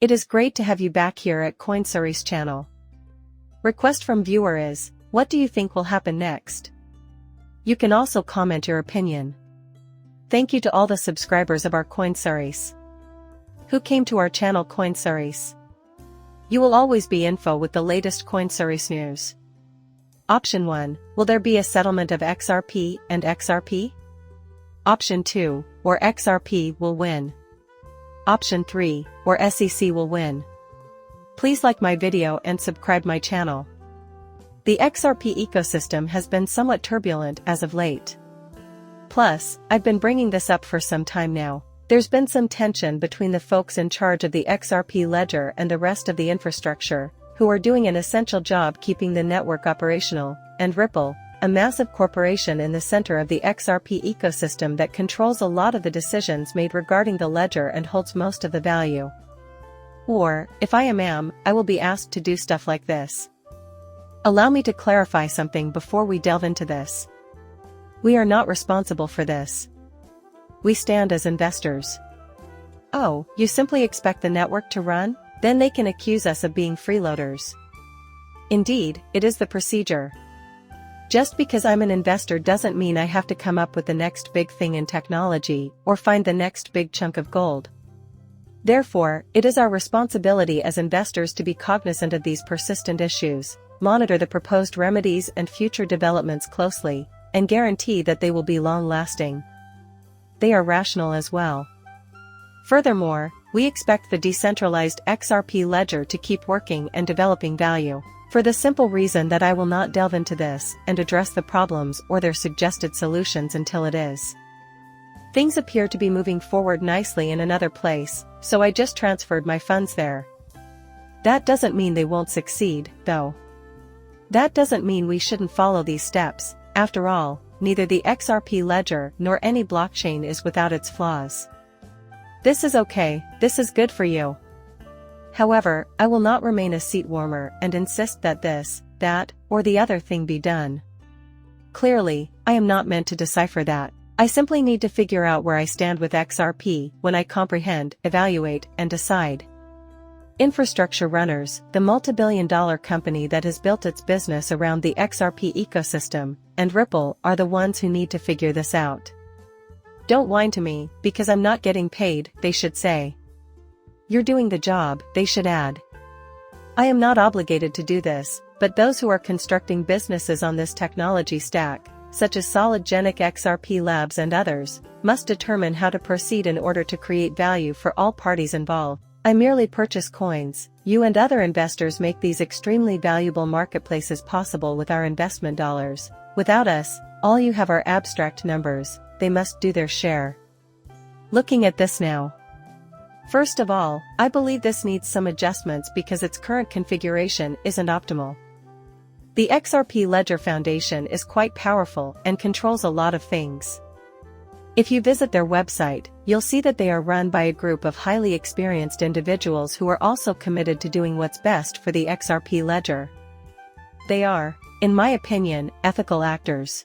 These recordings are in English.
It is great to have you back here at CoinSuri's channel. Request from viewer is, what do you think will happen next? You can also comment your opinion. Thank you to all the subscribers of our CoinSuris. Who came to our channel CoinSuris? You will always be info with the latest CoinSuris news. Option 1, will there be a settlement of XRP and XRP? Option 2, or XRP will win. Option 3, or SEC will win. Please like my video and subscribe my channel. The XRP ecosystem has been somewhat turbulent as of late. Plus, I've been bringing this up for some time now. There's been some tension between the folks in charge of the XRP ledger and the rest of the infrastructure, who are doing an essential job keeping the network operational, and Ripple, a massive corporation in the center of the XRP ecosystem that controls a lot of the decisions made regarding the ledger and holds most of the value. Or, if I am, I will be asked to do stuff like this. Allow me to clarify something before we delve into this. We are not responsible for this. We stand as investors. Oh, you simply expect the network to run? Then they can accuse us of being freeloaders. Indeed, it is the procedure. Just because I'm an investor doesn't mean I have to come up with the next big thing in technology or find the next big chunk of gold. Therefore, it is our responsibility as investors to be cognizant of these persistent issues, monitor the proposed remedies and future developments closely, and guarantee that they will be long-lasting. They are rational as well. Furthermore, we expect the decentralized XRP ledger to keep working and developing value, for the simple reason that I will not delve into this and address the problems or their suggested solutions until it is. Things appear to be moving forward nicely in another place, so I just transferred my funds there. That doesn't mean they won't succeed, though. That doesn't mean we shouldn't follow these steps. After all, neither the XRP ledger nor any blockchain is without its flaws. This is okay, this is good for you. However, I will not remain a seat warmer and insist that this, that, or the other thing be done. Clearly, I am not meant to decipher that. I simply need to figure out where I stand with XRP when I comprehend, evaluate, and decide. Infrastructure Runners, the multi-billion-dollar company that has built its business around the XRP ecosystem, and Ripple are the ones who need to figure this out. Don't whine to me, because I'm not getting paid, they should say. You're doing the job, they should add. I am not obligated to do this, but those who are constructing businesses on this technology stack, such as Solidgenic XRP Labs and others, must determine how to proceed in order to create value for all parties involved. I merely purchase coins. You and other investors make these extremely valuable marketplaces possible with our investment dollars. Without us, all you have are abstract numbers. They must do their share. Looking at this now. First of all, I believe this needs some adjustments because its current configuration isn't optimal. The XRP Ledger Foundation is quite powerful and controls a lot of things. If you visit their website, you'll see that they are run by a group of highly experienced individuals who are also committed to doing what's best for the XRP ledger. They are, in my opinion, ethical actors.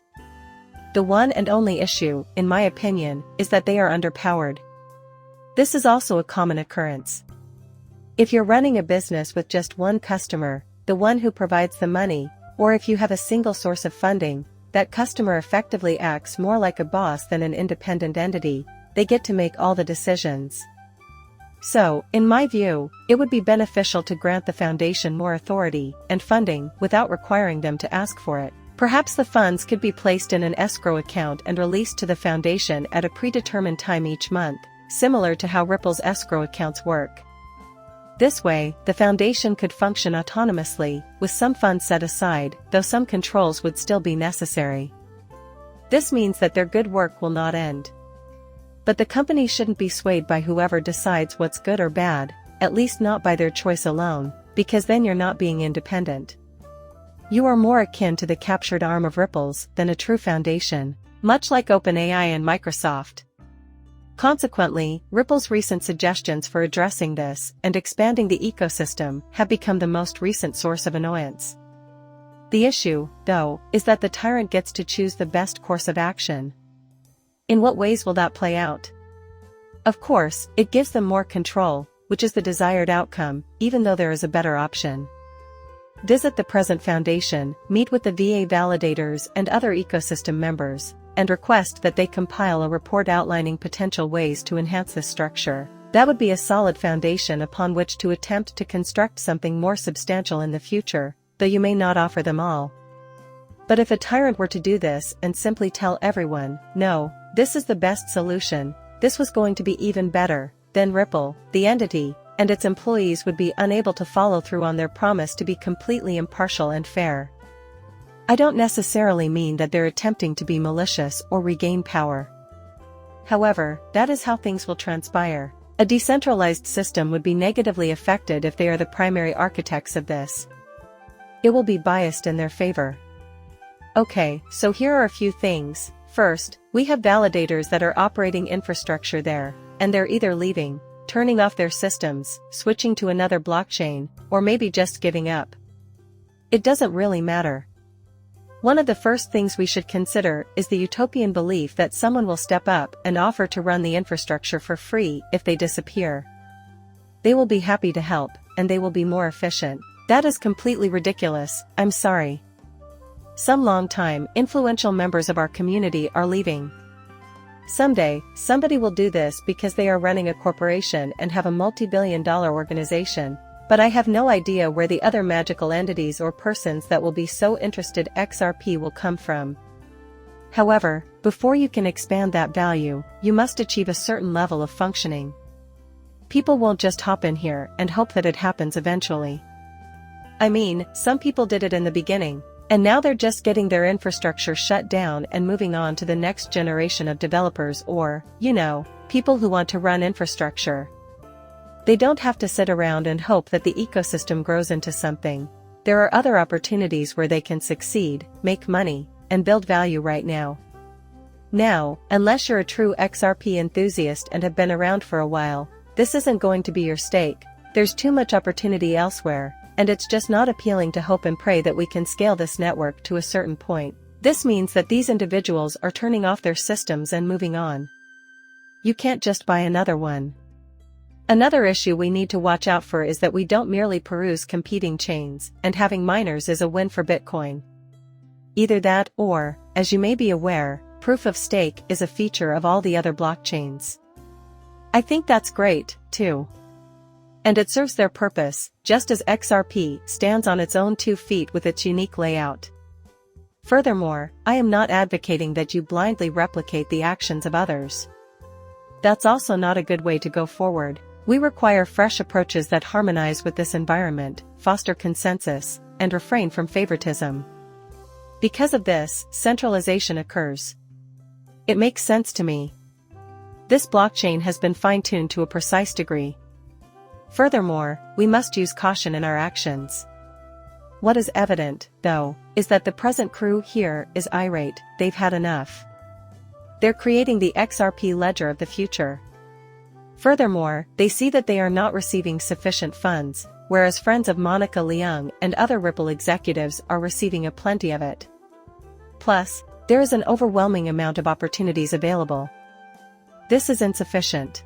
The one and only issue, in my opinion, is that they are underpowered. This is also a common occurrence. If you're running a business with just one customer, the one who provides the money, or if you have a single source of funding, that customer effectively acts more like a boss than an independent entity. They get to make all the decisions. So, in my view, it would be beneficial to grant the foundation more authority and funding without requiring them to ask for it. Perhaps the funds could be placed in an escrow account and released to the foundation at a predetermined time each month, similar to how Ripple's escrow accounts work. This way, the foundation could function autonomously, with some funds set aside, though some controls would still be necessary. This means that their good work will not end. But the company shouldn't be swayed by whoever decides what's good or bad, at least not by their choice alone, because then you're not being independent. You are more akin to the captured arm of Ripple's than a true foundation, much like OpenAI and Microsoft. Consequently, Ripple's recent suggestions for addressing this and expanding the ecosystem have become the most recent source of annoyance. The issue, though, is that the tyrant gets to choose the best course of action. In what ways will that play out? Of course, it gives them more control, which is the desired outcome, even though there is a better option. Visit the present foundation, meet with the VA validators and other ecosystem members, and request that they compile a report outlining potential ways to enhance this structure. That would be a solid foundation upon which to attempt to construct something more substantial in the future, though you may not offer them all. But if a tyrant were to do this and simply tell everyone, no, this is the best solution, this was going to be even better, then Ripple, the entity, and its employees would be unable to follow through on their promise to be completely impartial and fair. I don't necessarily mean that they're attempting to be malicious or regain power. However, that is how things will transpire. A decentralized system would be negatively affected if they are the primary architects of this. It will be biased in their favor. Okay, so here are a few things. First, we have validators that are operating infrastructure there, and they're either leaving, turning off their systems, switching to another blockchain, or maybe just giving up. It doesn't really matter. One of the first things we should consider is the utopian belief that someone will step up and offer to run the infrastructure for free if they disappear. They will be happy to help, and they will be more efficient. That is completely ridiculous, I'm sorry. Some long-time, influential members of our community are leaving. Someday, somebody will do this because they are running a corporation and have a multi-billion-dollar organization, but I have no idea where the other magical entities or persons that will be so interested XRP will come from. However, before you can expand that value, you must achieve a certain level of functioning. People won't just hop in here and hope that it happens eventually. I mean, some people did it in the beginning, and now they're just getting their infrastructure shut down and moving on to the next generation of developers or, people who want to run infrastructure. They don't have to sit around and hope that the ecosystem grows into something. There are other opportunities where they can succeed, make money, and build value right now. Now, unless you're a true XRP enthusiast and have been around for a while, this isn't going to be your stake. There's too much opportunity elsewhere, and it's just not appealing to hope and pray that we can scale this network to a certain point. This means that these individuals are turning off their systems and moving on. You can't just buy another one. Another issue we need to watch out for is that we don't merely peruse competing chains, and having miners is a win for Bitcoin. Either that or, as you may be aware, proof of stake is a feature of all the other blockchains. I think that's great, too. And it serves their purpose, just as XRP stands on its own 2 feet with its unique layout. Furthermore, I am not advocating that you blindly replicate the actions of others. That's also not a good way to go forward. We require fresh approaches that harmonize with this environment, foster consensus, and refrain from favoritism. Because of this, centralization occurs. It makes sense to me. This blockchain has been fine-tuned to a precise degree. Furthermore, we must use caution in our actions. What is evident, though, is that the present crew here is irate. They've had enough. They're creating the XRP ledger of the future. Furthermore, they see that they are not receiving sufficient funds, whereas friends of Monica Leung and other Ripple executives are receiving a plenty of it. Plus, there is an overwhelming amount of opportunities available. This is insufficient.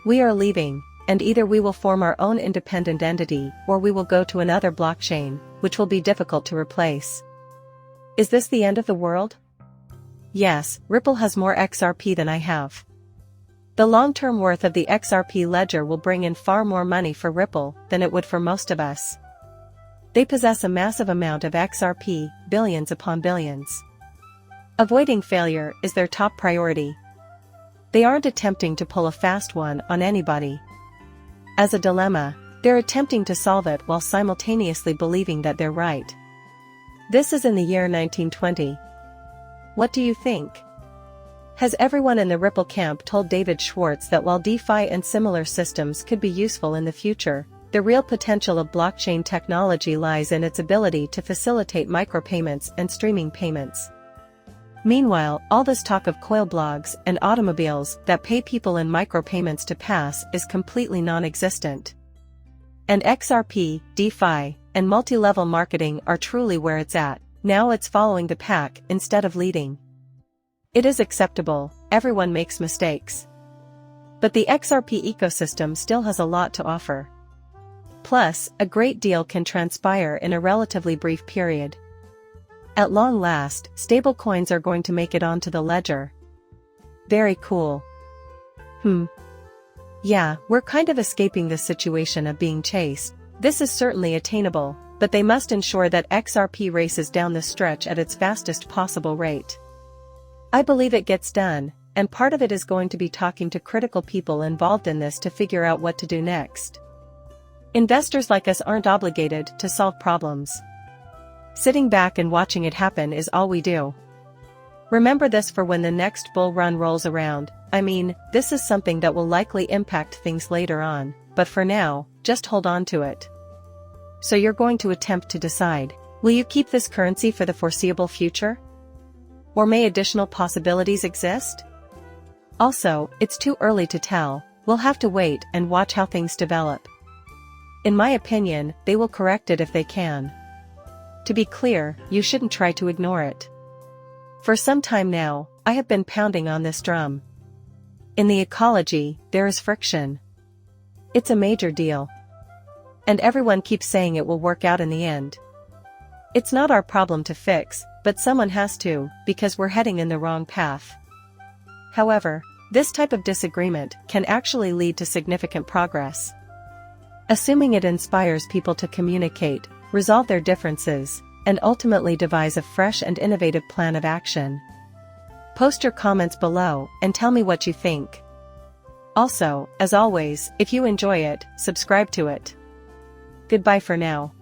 We are leaving, and either we will form our own independent entity or we will go to another blockchain, which will be difficult to replace. Is this the end of the world? Yes, Ripple has more XRP than I have. The long-term worth of the XRP ledger will bring in far more money for Ripple than it would for most of us. They possess a massive amount of XRP, billions upon billions. Avoiding failure is their top priority. They aren't attempting to pull a fast one on anybody. As a dilemma, they're attempting to solve it while simultaneously believing that they're right. This is in the year 1920. What do you think? Has everyone in the Ripple camp told David Schwartz that while DeFi and similar systems could be useful in the future, the real potential of blockchain technology lies in its ability to facilitate micropayments and streaming payments? Meanwhile, all this talk of coil blogs and automobiles that pay people in micropayments to pass is completely non-existent. And XRP, DeFi, and multi-level marketing are truly where it's at. Now it's following the pack instead of leading. It is acceptable, everyone makes mistakes. But the XRP ecosystem still has a lot to offer. Plus, a great deal can transpire in a relatively brief period. At long last, stablecoins are going to make it onto the ledger. Very cool. Yeah, we're kind of escaping this situation of being chased. This is certainly attainable, but they must ensure that XRP races down the stretch at its fastest possible rate. I believe it gets done, and part of it is going to be talking to critical people involved in this to figure out what to do next. Investors like us aren't obligated to solve problems. Sitting back and watching it happen is all we do. Remember this for when the next bull run rolls around. I mean, this is something that will likely impact things later on, but for now, just hold on to it. So you're going to attempt to decide, will you keep this currency for the foreseeable future? Or may additional possibilities exist? Also, it's too early to tell, we'll have to wait and watch how things develop. In my opinion, they will correct it if they can. To be clear, you shouldn't try to ignore it. For some time now, I have been pounding on this drum. In the ecology, there is friction. It's a major deal. And everyone keeps saying it will work out in the end. It's not our problem to fix, but someone has to, because we're heading in the wrong path. However, this type of disagreement can actually lead to significant progress. Assuming it inspires people to communicate, resolve their differences, and ultimately devise a fresh and innovative plan of action. Post your comments below and tell me what you think. Also, as always, if you enjoy it, subscribe to it. Goodbye for now.